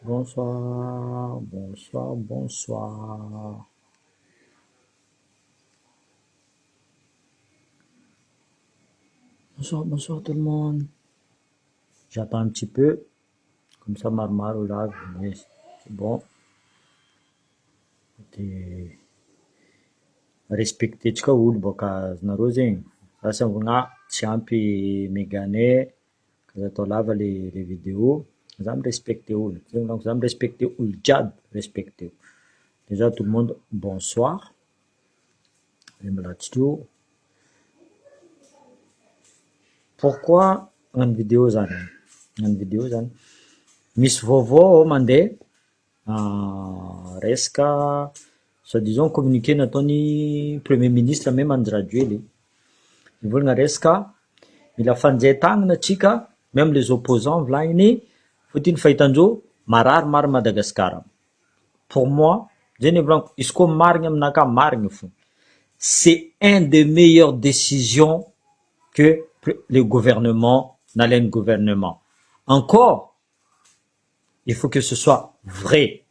Bonsoir, bonsoir, bonsoir. Bonsoir, bonsoir tout le monde. J'attends un petit peu, comme ça marmar ou là, mais c'est bon. De respecter tsika olo boka nareo zegny. Sasa vona tsy ampy mégane, ka za atao lava le vidéo. Za respecter olo. Donc za respecter olo jiaby, respecter. Déjà tout le monde, bonsoir. Pourquoi une vidéo zany? Une vidéo zany. Misy vaovao mandeha resaka soi-disant communiqué nataony premier ministre même Andry Rajoely. Nivolagna resaka mila fanjaitagnana atsika même les opposants volagniny fotiny fahitandreo marary maro Madagasikara. Pour moi, zany volagno izy koa marigny aminaka marigny fo. C'est une des meilleures décisions que le gouvernement, nalainy gouvernement. Encore, il faut que ce soit vrai.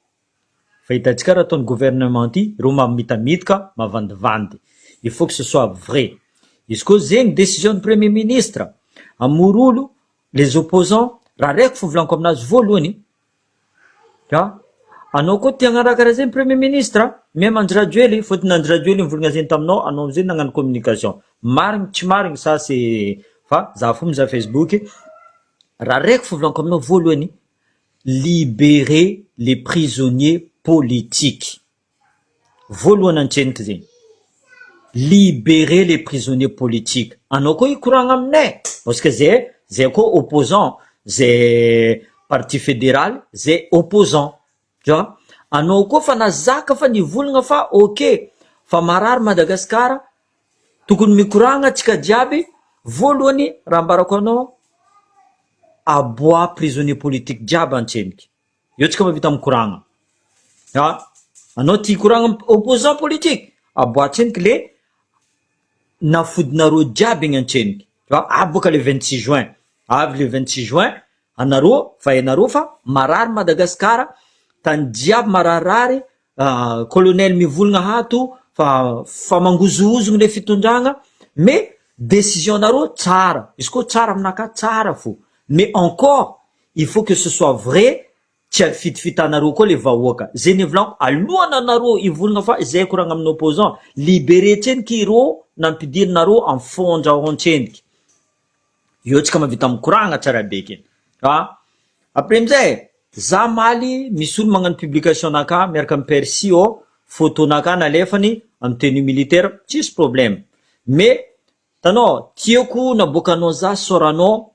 Fahitantsika raha ataon'ny gouvernement ty, reo mamitamitaka, mavandivandy. Il faut que ce soit vrai. Izy koa zegny décision du premier ministre, amorolo les opposants, raha raiky fo volaniko aminazy voalohany. Anao koa tia hagnaraka raha zegny premier ministre, même Andry Rajoely, fotony Andry Rajoely nivolagna zegny taminao, anao amizay nagnano communication. Marigny tsy marigny ça c'est fa za fo mizaha Facebook, raha raiky fo volaniko aminao voalohany, libérer les prisonniers politiques. Voalohany antseniky zegny. Libérer les prisonniers politiques. Anao koa ikoragna aminay, parce que zay koa opposant, zay parti fédéral, zay opposant. Tu vois? Anao koa fa nazaka fa nivolagna fa ok, fa marary Madagasikara, tokony mikoragna tsika jiaby. Voalohany raha ambarako anao, aboa prisonnier politique jiaby antseniky. Io tsika mavita mikoragna. Anao tia koragna opposant politique, aboa antseniky le nafodinareo jiaby igny antseniky. Aboaka le 26 juin. Avy le 26 juin, anareo fa hainareo fa marary Madagasikara, tany jiaby mararirary, colonel mivolagna ato fa mangozoozogny le fitondragna, mais décision nareo tsara. Izy koa tsara aminaka tsara fo. Mais encore, il faut que ce soit vrai. Tsy fitifitanareo koa le vahoaka. Zay nivolaniko alohananareo ivolagna fa zay koragna amin'ny opposant, libérer tseniky ireo nampidirinareo amin'ny fondrao antseniky. Io tsika mavita mikoragna tsara beky. Après amizay, za maly misy olo magnano publication naka miaraka amin'ny Percy photo naka nalefany amin'ny tenue militaire, tsisy problème. Mais tanao tiako naboakanao za soranao,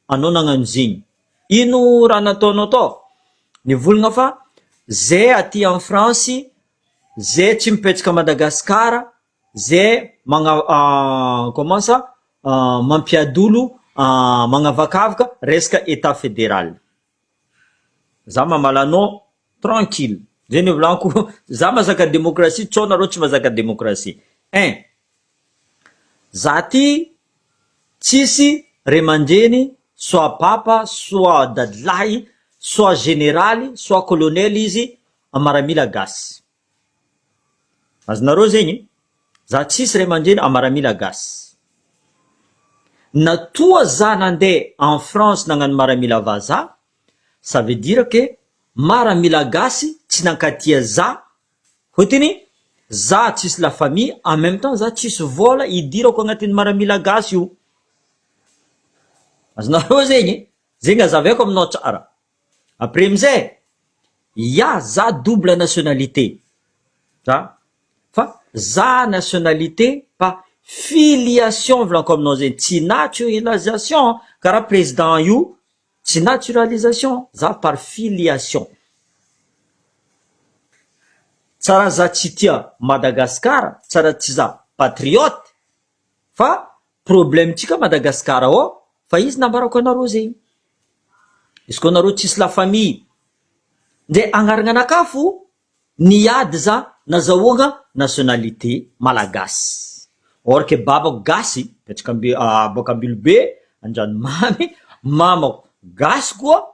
anao nagnano zegny. Ino raha nataonao tao? Nivolagna fa zay aty en France, zay tsy mipetraka Madagasikara, zay comment ça, mampiadolo, magnavakavaka resaka état fédéral. Za mamalanao tranquille. Zay nivolaniko, za mazaka démocratie, tsao nareo tsy mazaka démocratie. Za ty tsisy ray aman-dreny, soit papa, soit dadilahy, soit général, soit colonel izy Amaramila Gasy. Azonareo zegny, za tsisy ray aman-dreny Amaramila Gasy. Natoa za nandeha en France nagnano Maramila vazaha, ça veut dire que Maramila Gasy tsy nankatia za, fotiny za tsisy la famille, en même temps za tsisy vola idirako agnatin'ny Maramila Gasy io. Azonareo zegny, zegny azaveko aminao tsara. Après amizay, za double nationalité. Fa za nationalité pa filiation volaniko aminao zegny, tsy naturalisation, karaha président io, tsy naturalisation, za par filiation. Tsara za tsy tia Madagasikara, tsara tsy za patriote, fa problème tsika Madagasikara fa izy nambarako anareo zegny. Izy koa nareo tsisy la famille, nde agnaragna anakafo, niady za nazahoagna nationalité malagasy. Or que babako gasy, petraka boaka Ambilobe, Andranomamy, mamako gasy koa,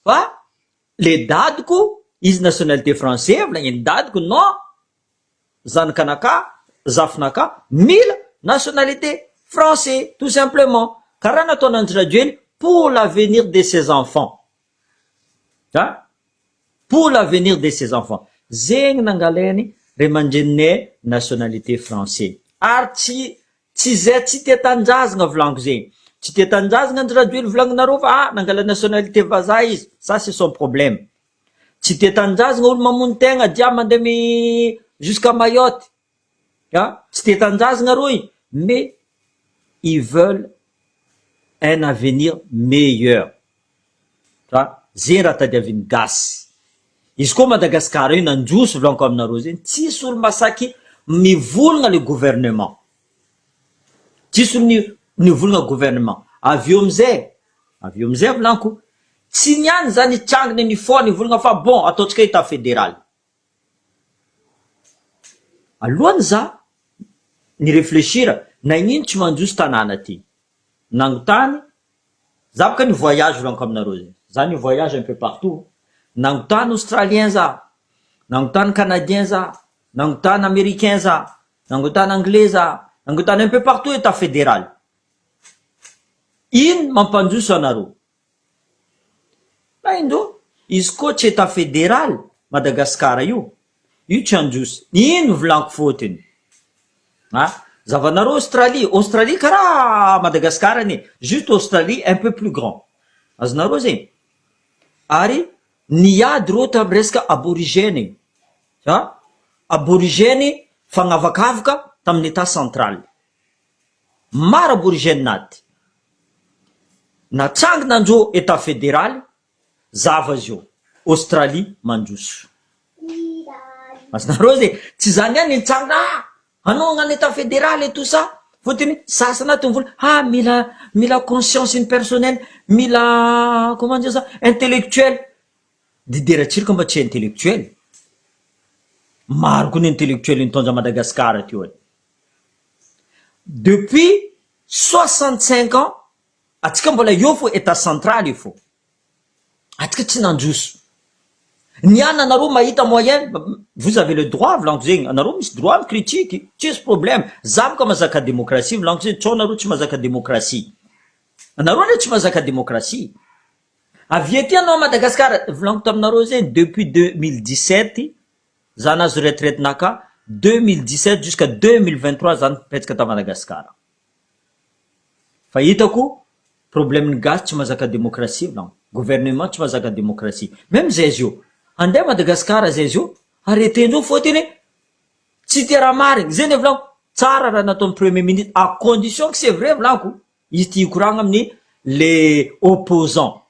fa le dadiko izy nationalité français volagniny dadiko non zanakanaka zafinaka mila nationalité français tout simplement karaha nataonanjy radio eny pour l'avenir de ses enfants pour l'avenir de ses enfants zegny nangaleny ray aman-dreninay nationalité français ary tsy zay tsy tia tanjazagna volaniko zegny tsy tia tanjazagna andry radio ely volagninareo fa nangala nationalité vazaha izy ça c'est son problème tsy tia tanjazagna olo mamono tegna diaby mandeha jusqu'à Mayotte tsy tia tanjazagna roy mais ils veulent un avenir meilleur zegny raha tadiaviny gasy izy koa Madagasikara io nandroso volaniko aminareo zegny tsisy olo masaky mivolagna le gouvernement tsisy olo nivolagna gouvernement avy eo amizay volaniko tsy niany zany itsanginy nifoa nivolagna fa bon ataotsika état fédéral alohany za niréfléchira na inino tsy mandroso tanàna ty nangotany za boka ni voyage volaniko aminareo zegny za ni voyage un peu partout nangotany australien za nangotany canadien za nangotany américain za nangotany anglais za nangotany un peu partout état fédéral ino mampandroso anareo indo izy koa tsy état fédéral Madagasikara io tsy androso ino volaniko fotiny zavanareo Australie karaha Madagasikara ni juste Australie un peu plus grand azonareo zegny ary niady reo tamin'ny resaka aborigène aborigène fagnavakavaka tamin'ny état central maro aborigène naty natsangina andreo état fédéral zava zio Australie mandroso azonareo zegny tsy zany any nitsangina anao agnano état fédéral et tout ça fotiny sasana ty mivola mila conscience une personnelle mila comment dire ça intellectuel dideratsirika mba tsy intellectuel maro koa ny intellectuel nitondra Madagasikara teo depuis 65 ans atsika mbola eo fo état central io fo atsika tsy nandroso niany anareo mahita moyen vous avez le droit volaniko zegny anareo misy droit mi critique tsisy problème za boka mazaka démocratie volaniko zegny tsao anareo tsy mazaka démocratie anareo le tsy mazaka démocratie avy ety anao Madagasikara volaniko taminareo zegny depuis 2017 za nazo retraite naka 2017 jusqu'à 2023 za nipetraka ta Madagasikara fa hitako problème gasy tsy mazaka démocratie volaniko gouvernement tsy mazaka démocratie même zay zio andeha Madagasikara zay zio arretendreo fotiny tsy tia raha marigny zegny volaniko tsara raha nataon'ny premier ministre à condition que c'est vrai volaniko izy tia hikoragna amin'ny les opposants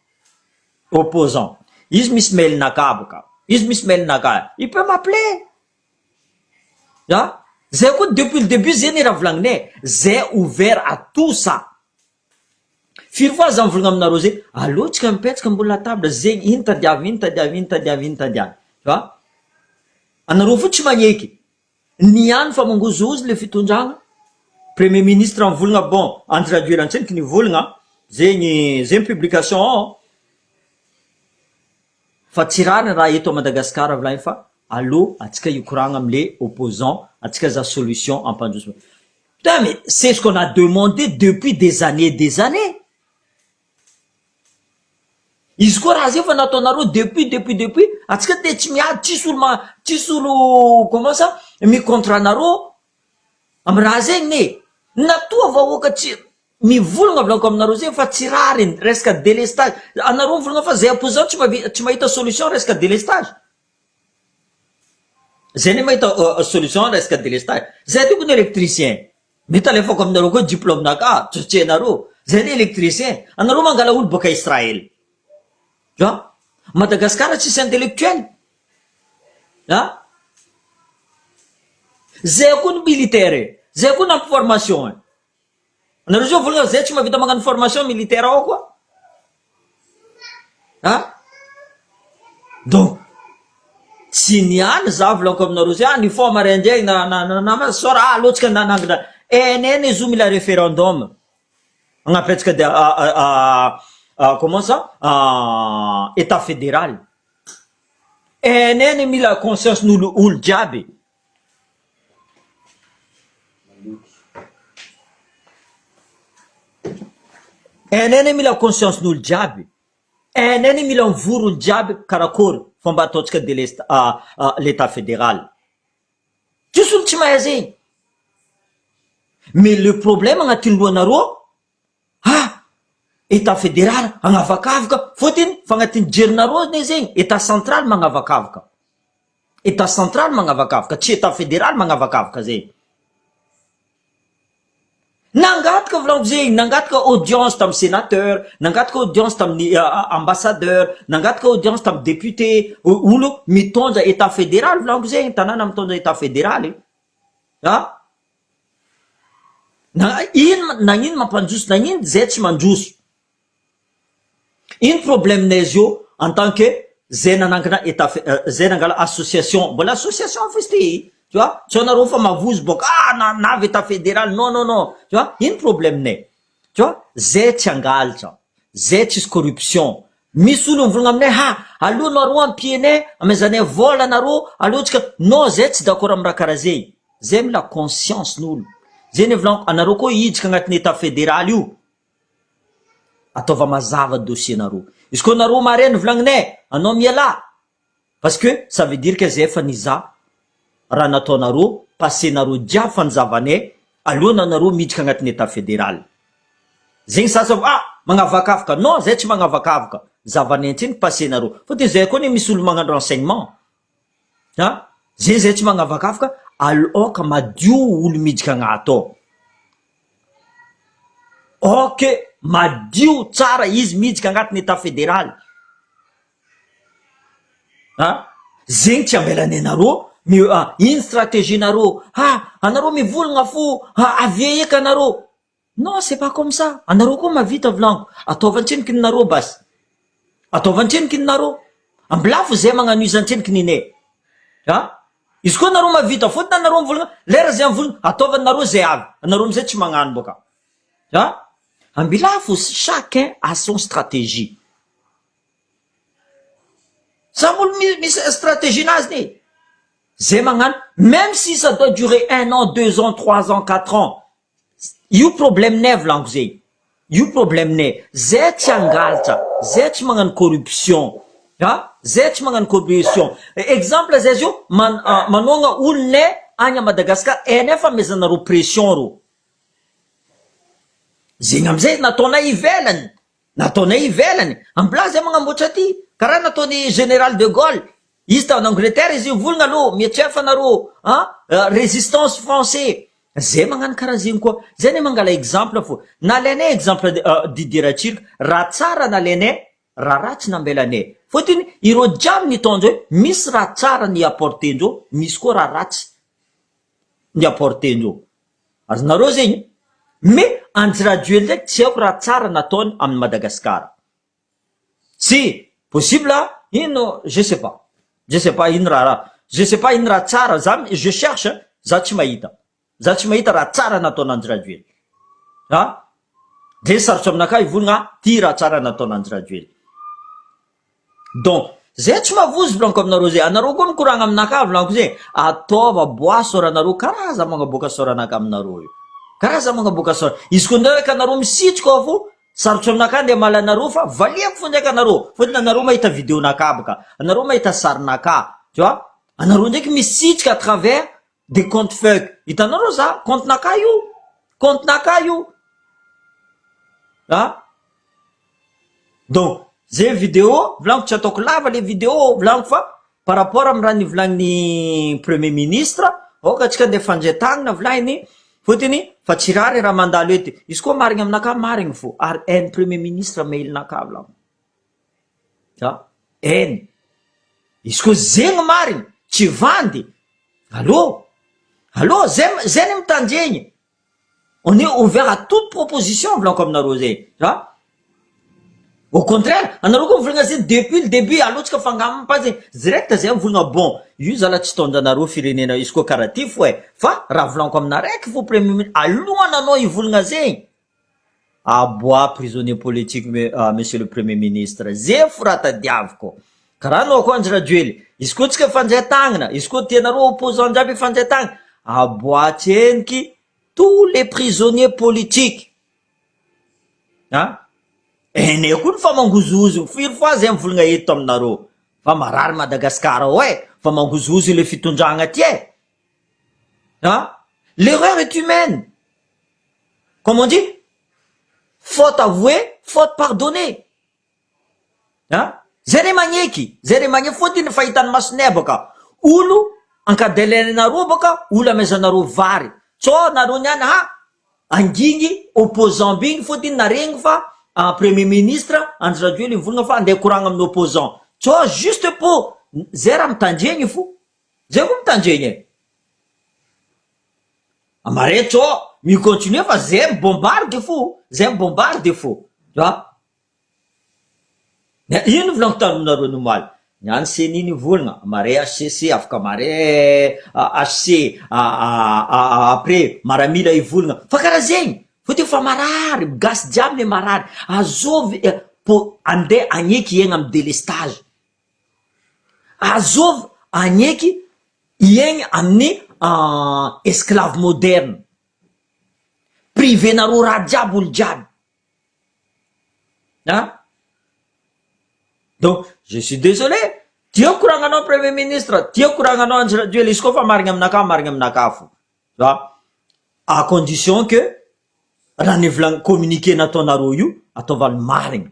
izy misy mail naka boka izy misy mail naka il peut m'appeler zay koa depuis le début zegny raha volagninay zay ouvert à tout ça firy fois za mivolagna aminareo zegny alohatsika mipetraka ambony table zegny ino tadiavy anareo fo tsy magneky niany fa mangozozy le fitondragna premier ministre mivolagna bon andry radio elantseniky nivolagna zegny publication fa tsy rariny raha eto Madagasikara volagny fa allo atsika hikoragna amle opposant atsika za solution ampandrosona putain mais c'est ce qu'on a demandé depuis des années izy koa raha zay fa nataonareo depuis atsika te tsy miady tsisy olo comment ça mi-contre anareo amy raha zegny natoa vahoaka tsy mivolagna volaniko aminareo zegny fa tsy rariny resaka délestage anareo mivolagna fa zay opposant tsy mahita solution resaka délestage zay ne mahita solution resaka délestage zay tokony électricien mety alefako aminareo koa diplôme naka tsotsenareo zay ne électricien anareo mangala olo boka Israël Madagasikara tsisy intellectuel zay koa ny militaire zay koa nampy formation anareo zao volagna zay tsy mahavita magnano formation militaire ao koa donc tsy niany za volaniko aminareo zay ny fo maraindray na sora alohatsika nanangina NN izo mila référendum agnapetraka comment ça état fédéral eneny mila conscience n'olo olo jiaby. Eneny mila conscience n'olo jiaby. Eneny mila mivory olo jiaby karakory fomba ataotsika de l'état fédéral. Tsisy olo tsy mahay zegny. Mais le problème agnatin'ny lohanareo, état fédéral agnavakavaka fotiny fa agnatin'ny jerinareo ne zegny état central magnavakavaka. État central magnavakavaka, tsy état fédéral magnavakavaka zegny. Nangataka volaniko zegny, nangataka audience tamin'ny sénateur, nangataka audience tamin'ny ambassadeur, nangataka audience tamin'ny député, olo mitondra état fédéral volaniko zegny, tanàna mitondra état fédéral nagnino mampandroso, nagnino zay tsy mandroso. Ino problème-nay izy io en tant que zay nanangana état zay nangala association, mbola association fosty, tu vois, tsy anareo fa mavozo boka navy état fédéral, non, tu vois, ino problème-nay, tu vois, zay tsy angalatra, zay tsisy corruption. Misy olo mivolagna aminay aloha nareo ampienay amezanay vola nareo, aloha tsika, non, zay tsy d'accord amin'ny raha karaha zegny. Zay mila conscience n'olo. Zay ny volaniko, anareo koa hiditra agnatin'ny état fédéral io, ataova mazava dossier nareo. Izy koa nareo mareny volagninay, anao miala, parce que ça veut dire que zay efa niza raha nataonareo, passé nareo jiaby fanjavanay alohana nareo miditra agnatin'ny état fédéral. Zegny sasa magnavakavaka, non, zay tsy magnavakavaka, zavanay antsiny passé nareo. Fotony zay koa misy olo magnano renseignement, zay tsy magnavakavaka, aloka madio olo miditra agnato. Ok, madio tsara izy miditra agnatin'ny état fédéral. Zegny tsy ambelanay nareo, ino stratégie nareo? Anareo mivolagna fo, avia eka anareo. Non, c'est pas comme ça. Anareo koa mavita volaniko, ataovantsiniky ninareo basy. Ataovantsiniky ninareo. Ambilafo zay magnano izy antsiniky ninay. Izy koa anareo mavita, fotony anareo mivolagna, lera zay mivolagna, ataovanareo zay avy. Anareo amizay tsy magnano boka. Ambilafo, chacun a son stratégie. Samy olo misy stratégie nazy ne. Zay magnano, même si ça doit durer 1 an, 2 ans, 3 ans, 4 ans. Io problème nay volaniko zegny. Io problème nay. Zay tsy angalatra, zay tsy magnano corruption. Zay tsy magnano corruption. Exemple zay io, manonga olo nay agny a Madagascar, nefa amezanareo pression ro. Zegny amizay nataonay ivelany. Nataonay ivelany. Ambilà zay magnamboatra aty. Karaha nataony général de Gaulle. Izy tao en Angleterre izy volagna aloha, mietrefa anareo, résistance français. Zay magnano karaha zegny koa. Zay ne mangala exemple fo. Nalainay exemple Didier Ratsirika, raha tsara nalainay, raha ratsy nambelanay. Fotony ireo jiaby nitondra hoe misy raha tsara ny apportendreo, misy koa raha ratsy ny apportendreo. Azonareo zegny. Mais Andry ndraiky tsy haiko raha tsara nataony amin'ny Madagascar. Si possible ino, je sais pas ino raha, je sais pas ino raha tsara, je cherche, za tsy mahita. Za tsy mahita raha tsara nataon'Andry Rajoelina. De sarotro aminakahy ivolagna ty raha tsara nataon'Andry Rajoelina. Donc zay tsy mavozo volaniko aminareo zay. Anareo koa mikoragna aminakahy volaniko zay, ataova boaso ranareo karaza magnaboaka soranaka aminareo io. Karaza magnaboaka sora. Izy koa ndraiky anareo misitrika ao fo, sarotro aminakahy nde malanareo fa valiako fo ndraiky anareo. Fotony anareo mahita vidéo nakahy baka, anareo mahita sarinakahy, tu vois? Anareo ndraiky misitrika à travers des comptes fake. Hitanareo za, compte nakahy io. Compte nakahy io. Donc, zay vidéo, volaniko tsy ataoko lava le vidéo, volaniko fa par rapport amin'ny raha nivolagnin'ny premier ministre, oka tsika nde fandretagna volagny, fotony fa tsy rary raha mandalo ety. Izy koa marigny aminakahy marigny fo, ary hainy premier ministre mail-nakahy volaniko. Hainy. Izy koa zegny marigny, tsy vandy. Allô, zay ny mitandregny. On est ouvert à toute proposition volaniko aminareo zay. Au contraire, anareo koa mivolagna zay depuis le début, alohatsika fangaminy pa zay direct zay mivolagna bon, io zala tsy tondranareo firenena, izy koa karaha ty fo fa raha volaniko aminaraiky fo premier ministre, alohany anao ivolagna zegny. Abois prisonnier politique, monsieur le premier ministre. Zay fo raha tadiaviko. Karaha anao koa Andry Rajoelina, izy koa tsika fanjaitagnana, izy koa tianareo opposant jiaby fanjaitagnana, aboatsy eniky tous les prisonniers politiques. Ene koa ny fa mangozozo firy fois zay mivolagna eto aminareo fa marary Madagasikara fa mangozozo le fitondragna aty l'erreur est humaine, comme on dit, faute avouée, faute pardonnée. Zay re magneky fotiny fahitany masonay baka olo ankadelenareo baka olo amezanareo vary so nareo niany angingy opposant bigny fotiny naregny fa premier ministre Andry Rajoelina volagna fa andeha koragna amin'ny opposant so juste pour zay raha mitandregny fo zay koa mitandregny amare so mi-continue fa zay mibombarde fo ino volagno taminareo nomaly niany seniny volagna mare HCC afaka mare HC après maramila ivolagna fa karaha zegny fotiny fa marary gasy jiaby le marary azovy po andeha agneky iegna amy délestage, azovy agneky iegna amin'ny esclave moderne, privé nareo raha jiaby olo jiaby. Donc je suis désolé, tiako koragnanao premier ministre, tiako koragnanao Andry Rajoelina, izy koa fa marigny aminaka fo à condition que raha nivolagny communiqué nataonareo io ataovany marigny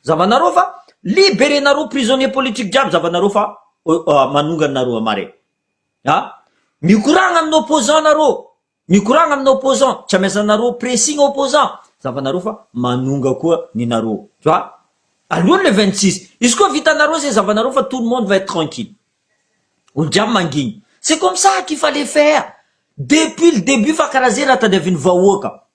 zavanareo fa libérenareo prisonnier politique jiaby zavanareo fa manonganareo amare mikoragna amin'ny opposant tsy amezanareo pressing opposant zavanareo fa manonga koa ninareo alohany le 26 izy koa vitanareo zay zavanareo fa tout le monde va être tranquille olo jiaby mangigny. C'est comme ça qu'il fallait faire depuis le début fa karaha zay raha tadiavin'ny vahoaka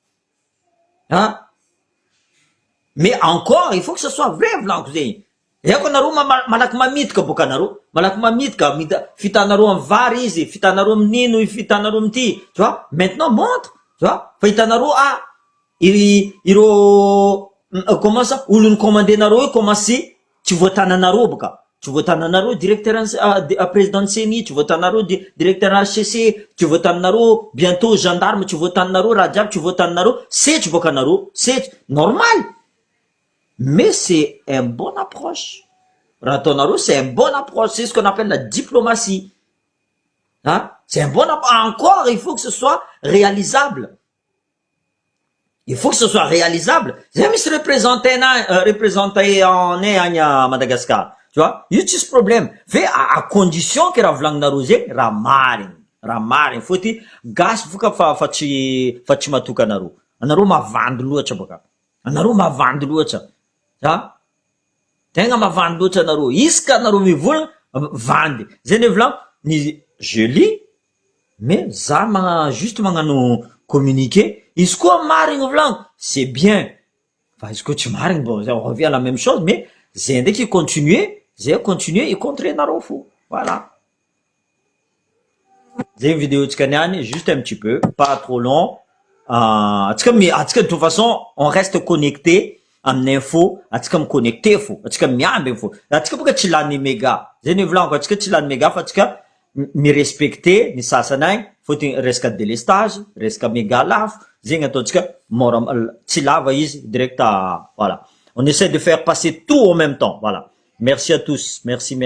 mais encore il faut que ce soit vrai volaniko zegny eko anareo malaky mamitaka boka anareo malaky mamitaka fitanareo amy vary izy fitanareo amin'ino fitanareo amity tu vois maintenant montre tu vois fa hitanareo ireo comment ça olony commandenareo commencé tsy voatananareo boka tsy voatananareo directeur président CENI tsy voatanareo directeur HCC tsy voatananareo bientôt gendarme tsy voatananareo raha jiaby tsy voatananareo setry boka anareo setry normal mais c'est un bon approche raha ataonareo c'est un bon approche, c'est ce qu'on appelle la diplomatie c'est un bon approche. Encore il faut que ce soit réalisable, zay misy représenté en à Madagascar tu vois io tsisy problème fe à condition que raha volagninareo zegny raha marigny fôty gasy foka fa tsy matoka anareo mavandy loatra boka tegna mavandy loatra anareo isaka anareo mivolagna vandy zay ne volagno ni je lis mais za juste magnano communiqué izy koa marigny volagno c'est bien fa izy koa tsy marigny bon on revient à la même chose mais zay ndraiky continuer i contrer nareo fo voilà zay vidéo tsika niany juste un petit peu pas trop long atsika de toute façon on reste connecté amin'ny info atsika miconnecté fo atsika miamby fo atsika boka tsy lany méga zay ny volaniko atsika tsy lany méga fa atsika mi-respecter ny sasany agny fôtiny resaka délestage resaka méga lafo zegny ataontsika mora tsy lava izy direct voilà on essaie de faire passer tout en même temps voilà merci à tous merci